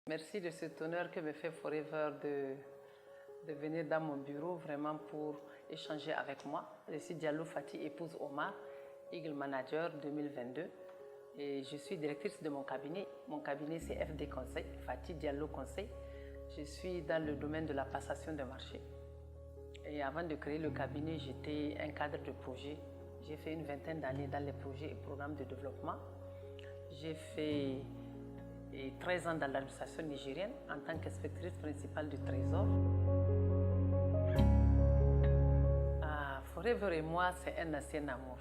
Merci de cet honneur que me fait Forever de venir dans mon bureau vraiment pour échanger avec moi. Je suis Diallo Fati, épouse Omar, Eagle Manager 2022. Et je suis directrice de mon cabinet. Mon cabinet, c'est FD Conseil, Fati Diallo Conseil. Je suis dans le domaine de la passation de marché. Et avant de créer le cabinet, j'étais un cadre de projet. J'ai fait une vingtaine d'années dans les projets et programmes de développement. J'ai fait 13 ans dans l'administration nigérienne en tant qu'inspectrice principale du Trésor. Forever et moi, c'est un ancien amour.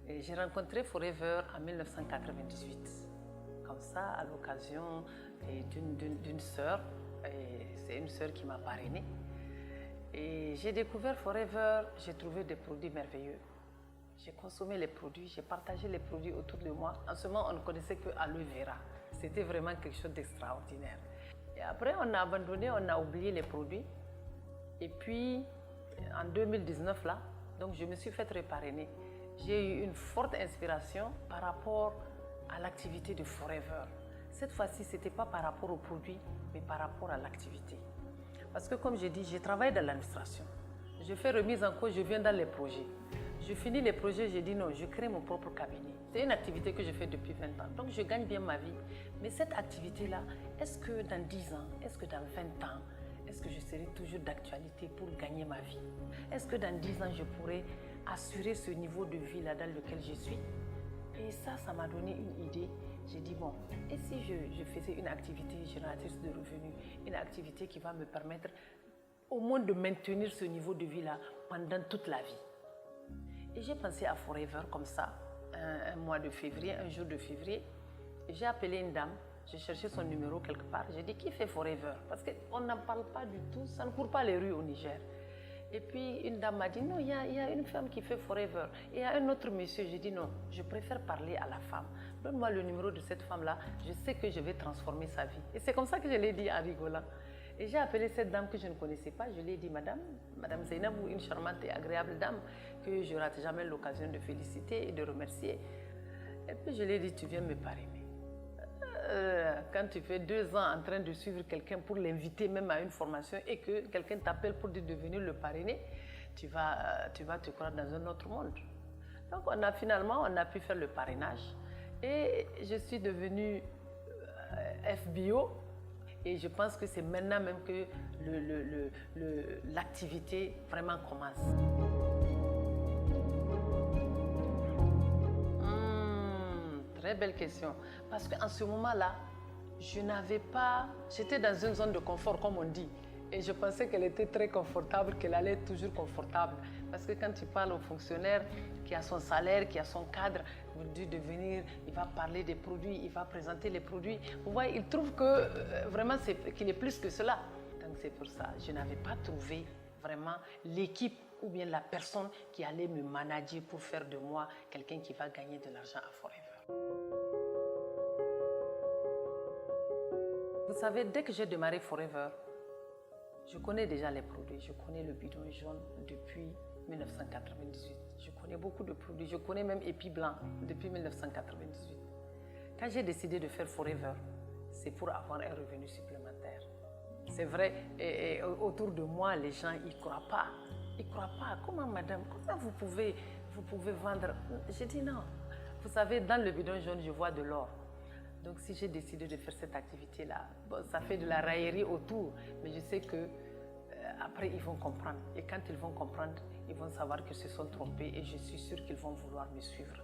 J'ai rencontré Forever en 1998, comme ça, à l'occasion d'une sœur. C'est une sœur qui m'a parrainée. Et j'ai découvert Forever, j'ai trouvé des produits merveilleux. J'ai consommé les produits, j'ai partagé les produits autour de moi. En ce moment, on ne connaissait que aloe vera. C'était vraiment quelque chose d'extraordinaire. Et après, on a abandonné, on a oublié les produits. Et puis, en 2019, là, donc je me suis fait reparrainer. J'ai eu une forte inspiration par rapport à l'activité de Forever. Cette fois-ci, ce n'était pas par rapport aux produits, mais par rapport à l'activité. Parce que comme je dis, je travaille dans l'administration. Je fais remise en cause, je viens dans les projets. Je finis les projets, je dis non, je crée mon propre cabinet. C'est une activité que je fais depuis 20 ans, donc je gagne bien ma vie. Mais cette activité-là, est-ce que dans 10 ans, est-ce que dans 20 ans, est-ce que je serai toujours d'actualité pour gagner ma vie? Est-ce que dans 10 ans, je pourrai assurer ce niveau de vie-là dans lequel je suis? Et ça m'a donné une idée. J'ai dit, bon, et si je faisais une activité génératrice de revenus, une activité qui va me permettre au moins de maintenir ce niveau de vie-là pendant toute la vie. Et j'ai pensé à Forever comme ça, un mois de février, un jour de février. J'ai appelé une dame, j'ai cherché son numéro quelque part. J'ai dit, qui fait Forever? Parce qu'on n'en parle pas du tout, ça ne court pas les rues au Niger. Et puis une dame m'a dit, non, il y a une femme qui fait Forever. Et il y a un autre monsieur, j'ai dit, non, je préfère parler à la femme. Donne-moi le numéro de cette femme-là, je sais que je vais transformer sa vie. Et c'est comme ça que je l'ai dit en rigolant. Et j'ai appelé cette dame que je ne connaissais pas, je lui ai dit, Madame Zainabou, une charmante et agréable dame que je ne rate jamais l'occasion de féliciter et de remercier. Et puis je lui ai dit, tu viens me parrainer. Quand tu fais 2 ans en train de suivre quelqu'un pour l'inviter même à une formation et que quelqu'un t'appelle pour dire de venir le parrainer, tu vas te croire dans un autre monde. Donc finalement, on a pu faire le parrainage et je suis devenue FBO. Et je pense que c'est maintenant même que l'activité vraiment commence. Très belle question. Parce qu'en ce moment-là, j'étais dans une zone de confort, comme on dit. Et je pensais qu'elle était très confortable, qu'elle allait être toujours confortable. Parce que quand tu parles au fonctionnaire qui a son salaire, qui a son cadre, vous dites de venir, il va parler des produits, il va présenter les produits. Vous voyez, il trouve que vraiment qu'il est plus que cela. Donc c'est pour ça, je n'avais pas trouvé vraiment l'équipe ou bien la personne qui allait me manager pour faire de moi quelqu'un qui va gagner de l'argent à Forever. Vous savez, dès que j'ai démarré Forever, je connais déjà les produits. Je connais le bidon jaune depuis 1998. Je connais beaucoup de produits. Je connais même Épi Blanc depuis 1998. Quand j'ai décidé de faire Forever, c'est pour avoir un revenu supplémentaire. C'est vrai, et autour de moi, les gens n'y croient pas. Ils ne croient pas. Comment, madame, comment vous pouvez vendre? J'ai dit non. Vous savez, dans le bidon jaune, je vois de l'or. Donc si j'ai décidé de faire cette activité-là, bon, ça fait de la raillerie autour, mais je sais que après ils vont comprendre. Et quand ils vont comprendre, ils vont savoir qu'ils se sont trompés et je suis sûre qu'ils vont vouloir me suivre.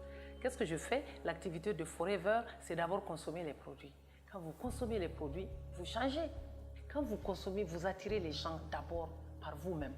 Qu'est-ce que je fais? L'activité de Forever, c'est d'abord consommer les produits. Quand vous consommez les produits, vous changez. Quand vous consommez, vous attirez les gens d'abord par vous-même.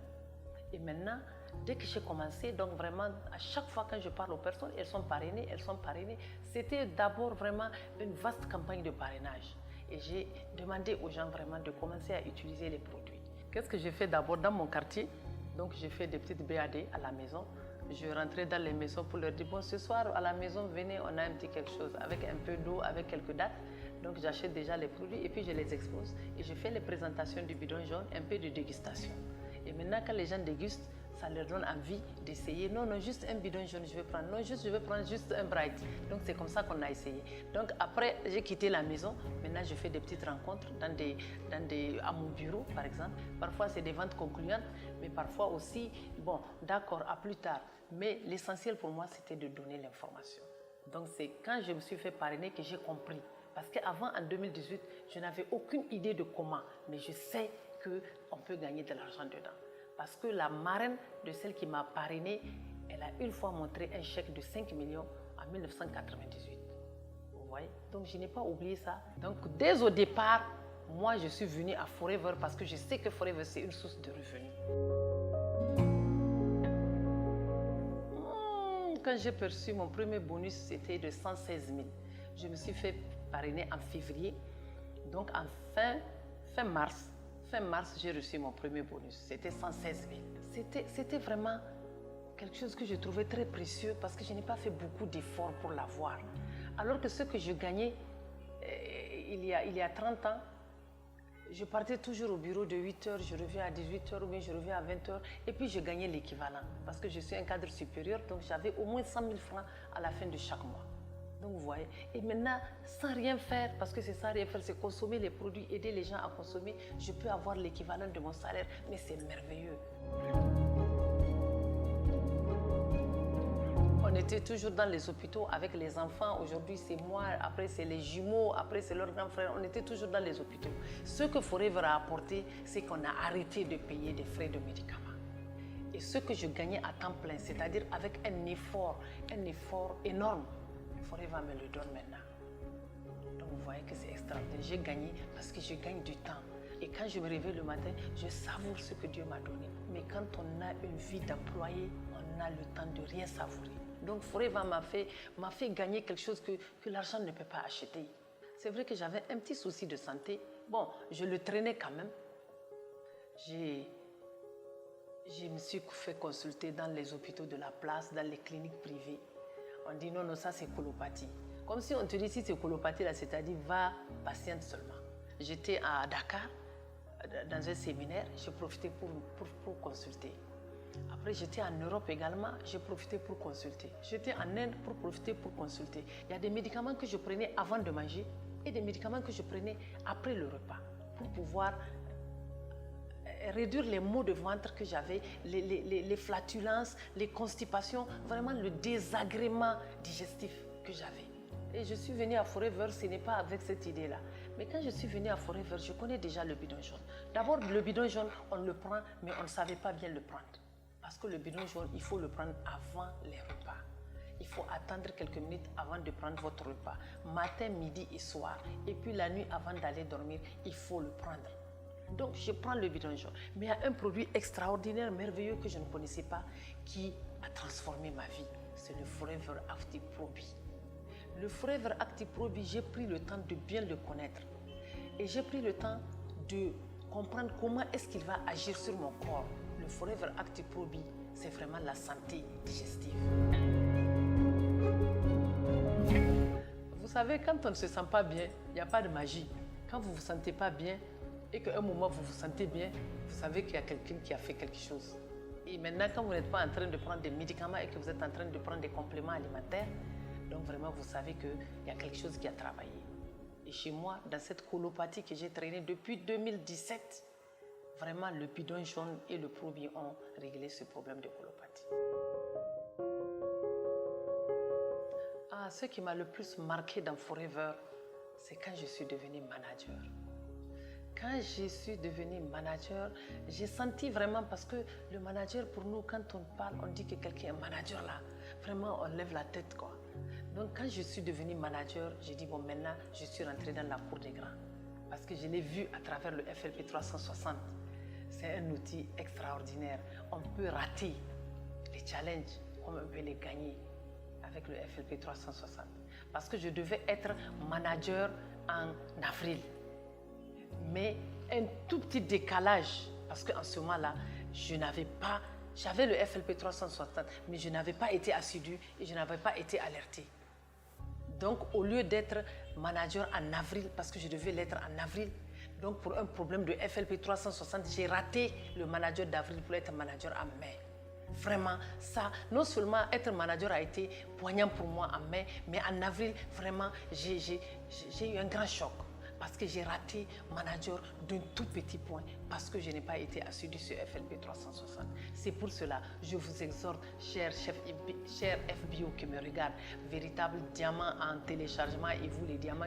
Et maintenant, dès que j'ai commencé, donc vraiment, à chaque fois quand je parle aux personnes, elles sont parrainées. C'était d'abord vraiment une vaste campagne de parrainage. Et j'ai demandé aux gens vraiment de commencer à utiliser les produits. Qu'est-ce que j'ai fait d'abord dans mon quartier? Donc j'ai fait des petites BAD à la maison. Je rentrais dans les maisons pour leur dire, bon, ce soir à la maison, venez, on a un petit quelque chose, avec un peu d'eau, avec quelques dates. Donc j'achète déjà les produits et puis je les expose. Et je fais les présentations du bidon jaune, un peu de dégustation. Et maintenant, quand les gens dégustent, ça leur donne envie d'essayer. Non, non, juste un bidon jaune, je vais prendre. Non, juste, je vais prendre juste un Bright. Donc, c'est comme ça qu'on a essayé. Donc, après, j'ai quitté la maison. Maintenant, je fais des petites rencontres à mon bureau, par exemple. Parfois, c'est des ventes concluantes, mais parfois aussi, bon, d'accord, à plus tard. Mais l'essentiel pour moi, c'était de donner l'information. Donc, c'est quand je me suis fait parrainer que j'ai compris. Parce qu'avant, en 2018, je n'avais aucune idée de comment. Mais je sais qu'on peut gagner de l'argent dedans. Parce que la marraine de celle qui m'a parrainée, elle a une fois montré un chèque de 5 millions en 1998. Vous voyez? Donc, je n'ai pas oublié ça. Donc, dès au départ, moi, je suis venue à Forever parce que je sais que Forever, c'est une source de revenus. Quand j'ai perçu mon premier bonus, c'était de 116 000. Je me suis fait parrainer en février. Donc, en fin mars, j'ai reçu mon premier bonus. C'était 116 000. C'était vraiment quelque chose que je trouvais très précieux parce que je n'ai pas fait beaucoup d'efforts pour l'avoir. Alors que ce que je gagnais il y a 30 ans, je partais toujours au bureau de 8h, je reviens à 18h ou bien je reviens à 20h et puis je gagnais l'équivalent parce que je suis un cadre supérieur, donc j'avais au moins 100 000 francs à la fin de chaque mois. Donc vous voyez, et maintenant, sans rien faire, parce que c'est sans rien faire, c'est consommer les produits, aider les gens à consommer, je peux avoir l'équivalent de mon salaire, mais c'est merveilleux. On était toujours dans les hôpitaux avec les enfants, aujourd'hui c'est moi, après c'est les jumeaux, après c'est leur grand frère, on était toujours dans les hôpitaux. Ce que Forever a apporté, c'est qu'on a arrêté de payer des frais de médicaments. Et ce que je gagnais à temps plein, c'est-à-dire avec un effort énorme, Forever me le donne maintenant. Donc vous voyez que c'est extraordinaire. J'ai gagné parce que je gagne du temps. Et quand je me réveille le matin, je savoure ce que Dieu m'a donné. Mais quand on a une vie d'employé, on a le temps de rien savourer. Donc Forever m'a fait gagner quelque chose que l'argent ne peut pas acheter. C'est vrai que j'avais un petit souci de santé. Bon, je le traînais quand même. Je me suis fait consulter dans les hôpitaux de la place, dans les cliniques privées. On dit non, non, ça c'est colopathie. Comme si on te dit si c'est colopathie, là, c'est-à-dire va patiente seulement. J'étais à Dakar, dans un séminaire, j'ai profité pour consulter. Après, j'étais en Europe également, j'ai profité pour consulter. J'étais en Inde pour profiter pour consulter. Il y a des médicaments que je prenais avant de manger et des médicaments que je prenais après le repas pour pouvoir réduire les maux de ventre que j'avais, les flatulences, les constipations, vraiment le désagrément digestif que j'avais. Et je suis venue à Forever, ce n'est pas avec cette idée-là. Mais quand je suis venue à Forever, je connais déjà le bidon jaune. D'abord, le bidon jaune, on le prend, mais on ne savait pas bien le prendre. Parce que le bidon jaune, il faut le prendre avant les repas. Il faut attendre quelques minutes avant de prendre votre repas. Matin, midi et soir. Et puis la nuit avant d'aller dormir, il faut le prendre. Donc, je prends le bidon jaune. Mais il y a un produit extraordinaire, merveilleux que je ne connaissais pas qui a transformé ma vie. C'est le Forever Active Probi. Le Forever Active Probi, j'ai pris le temps de bien le connaître. Et j'ai pris le temps de comprendre comment est-ce qu'il va agir sur mon corps. Le Forever Active Probi, c'est vraiment la santé digestive. Vous savez, quand on ne se sent pas bien, il n'y a pas de magie. Quand vous ne vous sentez pas bien, et qu'à un moment vous vous sentez bien, vous savez qu'il y a quelqu'un qui a fait quelque chose. Et maintenant, quand vous n'êtes pas en train de prendre des médicaments et que vous êtes en train de prendre des compléments alimentaires, donc vraiment vous savez qu'il y a quelque chose qui a travaillé. Et chez moi, dans cette colopathie que j'ai traînée depuis 2017, vraiment le bidon jaune et le Probi ont réglé ce problème de colopathie. Ce qui m'a le plus marqué dans Forever, c'est quand je suis devenue manager. Quand je suis devenue manager, j'ai senti vraiment, parce que le manager, pour nous, quand on parle, on dit que quelqu'un est manager là. Vraiment, on lève la tête, quoi. Donc, quand je suis devenue manager, j'ai dit, bon, maintenant, je suis rentrée dans la cour des grands. Parce que je l'ai vu à travers le FLP 360. C'est un outil extraordinaire. On peut rater les challenges comme on peut les gagner avec le FLP 360. Parce que je devais être manager en avril. Mais un tout petit décalage, parce qu'en ce moment-là, j'avais le FLP 360, mais je n'avais pas été assidu et je n'avais pas été alerté. Donc, au lieu d'être manager en avril, parce que je devais l'être en avril, donc pour un problème de FLP 360, j'ai raté le manager d'avril pour être manager en mai. Vraiment, ça, non seulement être manager a été poignant pour moi en mai, mais en avril, vraiment, j'ai eu un grand choc. Parce que j'ai raté manager d'un tout petit point, parce que je n'ai pas été assidu sur FLP 360. C'est pour cela, je vous exhorte, chers FBO qui me regardent, véritable diamant en téléchargement et vous les diamants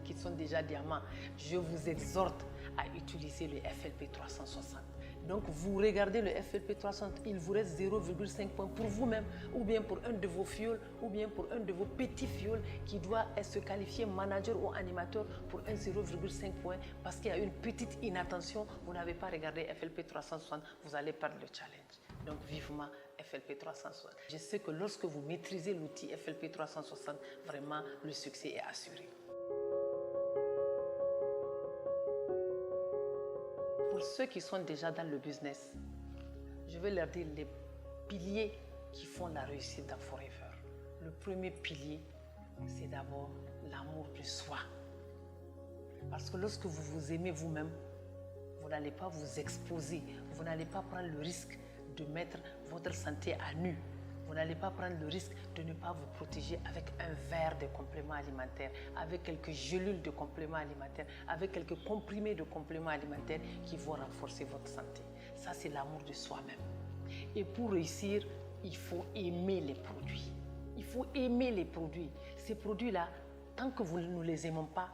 qui sont déjà diamants, je vous exhorte à utiliser le FLP 360. Donc vous regardez le FLP 360, il vous reste 0,5 points pour vous-même, ou bien pour un de vos fioles, ou bien pour un de vos petits fioles qui doit se qualifier manager ou animateur pour un 0,5 points parce qu'il y a une petite inattention, vous n'avez pas regardé FLP 360, vous allez perdre le challenge. Donc vivement FLP 360. Je sais que lorsque vous maîtrisez l'outil FLP 360, vraiment le succès est assuré. Pour ceux qui sont déjà dans le business, je vais leur dire les piliers qui font la réussite dans Forever. Le premier pilier, c'est d'abord l'amour de soi. Parce que lorsque vous vous aimez vous-même, vous n'allez pas vous exposer, vous n'allez pas prendre le risque de mettre votre santé à nu. Vous n'allez pas prendre le risque de ne pas vous protéger avec un verre de compléments alimentaires, avec quelques gélules de compléments alimentaires, avec quelques comprimés de compléments alimentaires qui vont renforcer votre santé. Ça, c'est l'amour de soi-même. Et pour réussir, il faut aimer les produits. Il faut aimer les produits. Ces produits-là, tant que nous ne les aimons pas,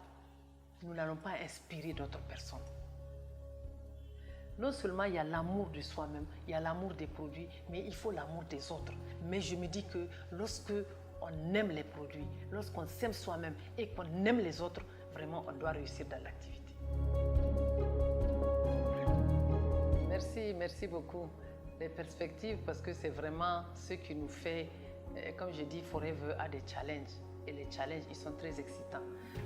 nous n'allons pas inspirer d'autres personnes. Non seulement il y a l'amour de soi-même, il y a l'amour des produits, mais il faut l'amour des autres. Mais je me dis que lorsque on aime les produits, lorsqu'on s'aime soi-même et qu'on aime les autres, vraiment on doit réussir dans l'activité. Merci beaucoup. Les perspectives, parce que c'est vraiment ce qui nous fait, comme je dis, Forever a des challenges. Et les challenges, ils sont très excitants.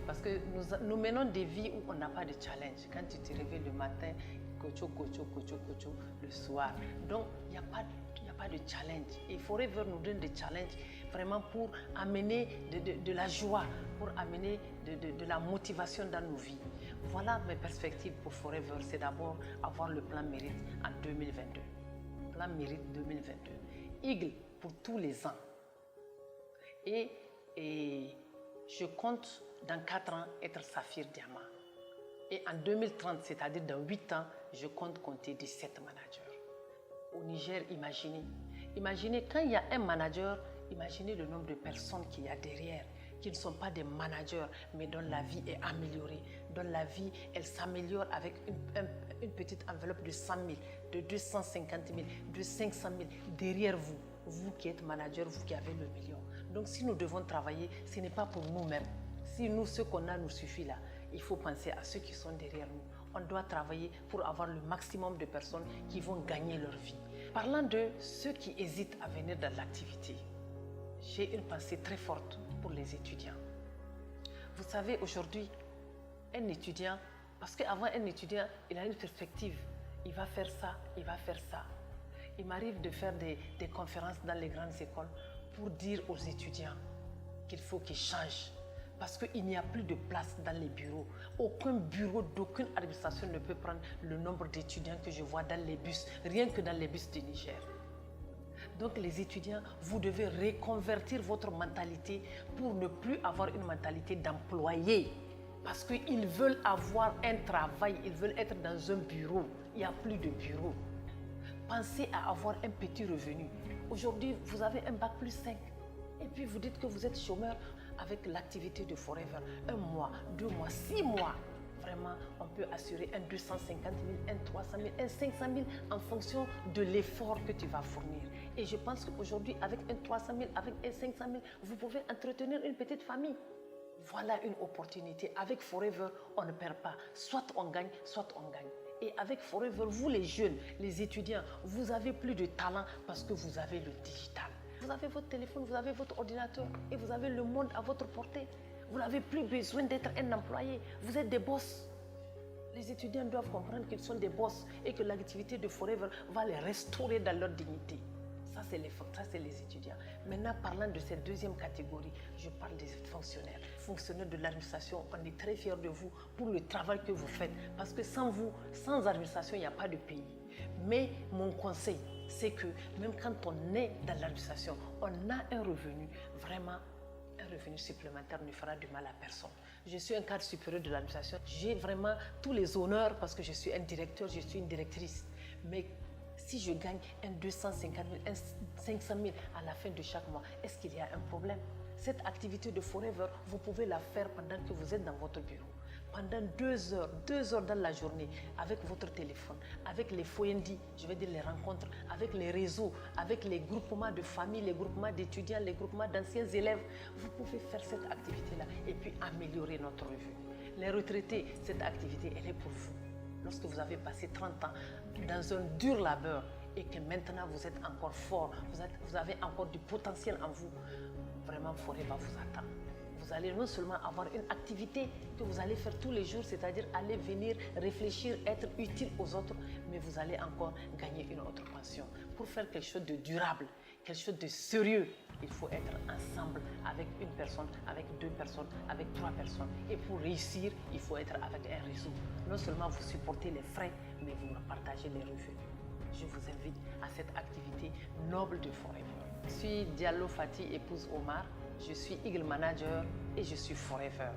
Parce que nous menons des vies où on n'a pas de challenge. Quand tu te réveilles le matin, cocho, le soir. Donc, il n'y a pas de challenge. Et Forever nous donne des challenges vraiment pour amener de la joie, pour amener de la motivation dans nos vies. Voilà mes perspectives pour Forever. C'est d'abord avoir le plan mérite en 2022. Plan mérite 2022. Eagle pour tous les ans. Et je compte dans 4 ans être saphir diamant. Et en 2030, c'est-à-dire dans 8 ans, je compte compter 17 managers. Au Niger, imaginez quand il y a un manager, imaginez le nombre de personnes qu'il y a derrière, qui ne sont pas des managers, mais dont la vie est améliorée, dont la vie, elle s'améliore avec une petite enveloppe de 100 000, de 250 000, de 500 000 derrière vous, vous qui êtes manager, vous qui avez le million. Donc si nous devons travailler, ce n'est pas pour nous-mêmes. Si nous, ce qu'on a nous suffit là, il faut penser à ceux qui sont derrière nous. On doit travailler pour avoir le maximum de personnes qui vont gagner leur vie. Parlant de ceux qui hésitent à venir dans l'activité, j'ai une pensée très forte pour les étudiants. Vous savez, aujourd'hui, un étudiant, parce qu'avant un étudiant, il a une perspective. Il va faire ça, il va faire ça. Il m'arrive de faire des conférences dans les grandes écoles pour dire aux étudiants qu'il faut qu'ils changent. Parce qu'il n'y a plus de place dans les bureaux. Aucun bureau d'aucune administration ne peut prendre le nombre d'étudiants que je vois dans les bus, rien que dans les bus du Niger. Donc les étudiants, vous devez reconvertir votre mentalité pour ne plus avoir une mentalité d'employé. Parce qu'ils veulent avoir un travail, ils veulent être dans un bureau. Il n'y a plus de bureau. Pensez à avoir un petit revenu. Aujourd'hui, vous avez un bac plus 5. Et puis vous dites que vous êtes chômeur. Avec l'activité de Forever, 1 mois, 2 mois, 6 mois, vraiment, on peut assurer un 250 000, un 300 000, un 500 000 en fonction de l'effort que tu vas fournir. Et je pense qu'aujourd'hui, avec un 300 000, avec un 500 000, vous pouvez entretenir une petite famille. Voilà une opportunité. Avec Forever, on ne perd pas. Soit on gagne, soit on gagne. Et avec Forever, vous les jeunes, les étudiants, vous avez plus de talent parce que vous avez le digital. Vous avez votre téléphone, vous avez votre ordinateur et vous avez le monde à votre portée. Vous n'avez plus besoin d'être un employé. Vous êtes des boss. Les étudiants doivent comprendre qu'ils sont des boss et que l'activité de Forever va les restaurer dans leur dignité. Ça, c'est les étudiants. Maintenant, parlant de cette deuxième catégorie, je parle des fonctionnaires. Fonctionnaires de l'administration, on est très fiers de vous pour le travail que vous faites. Parce que sans vous, sans administration, il n'y a pas de pays. Mais mon conseil, c'est que même quand on est dans l'administration, on a un revenu, vraiment, un revenu supplémentaire ne fera du mal à personne. Je suis un cadre supérieur de l'administration, j'ai vraiment tous les honneurs parce que je suis un directeur, je suis une directrice. Mais si je gagne un 250 000, un 500 000 à la fin de chaque mois, est-ce qu'il y a un problème? Cette activité de Forever, vous pouvez la faire pendant que vous êtes dans votre bureau. Pendant 2 heures dans la journée, avec votre téléphone, avec les foyendi, je vais dire les rencontres, avec les réseaux, avec les groupements de familles, les groupements d'étudiants, les groupements d'anciens élèves. Vous pouvez faire cette activité-là et puis améliorer notre revenu. Les retraités, cette activité, elle est pour vous. Lorsque vous avez passé 30 ans dans un dur labeur et que maintenant vous êtes encore fort, vous avez encore du potentiel en vous, vraiment Forever vous attend. Vous allez non seulement avoir une activité que vous allez faire tous les jours, c'est-à-dire aller venir, réfléchir, être utile aux autres, mais vous allez encore gagner une autre pension. Pour faire quelque chose de durable, quelque chose de sérieux, il faut être ensemble avec une personne, avec 2 personnes, avec 3 personnes. Et pour réussir, il faut être avec un réseau. Non seulement vous supportez les frais, mais vous partagez les revenus. Je vous invite à cette activité noble de Forever. Je suis Diallo Fati, épouse Omar. Je suis Eagle Manager et je suis Forever.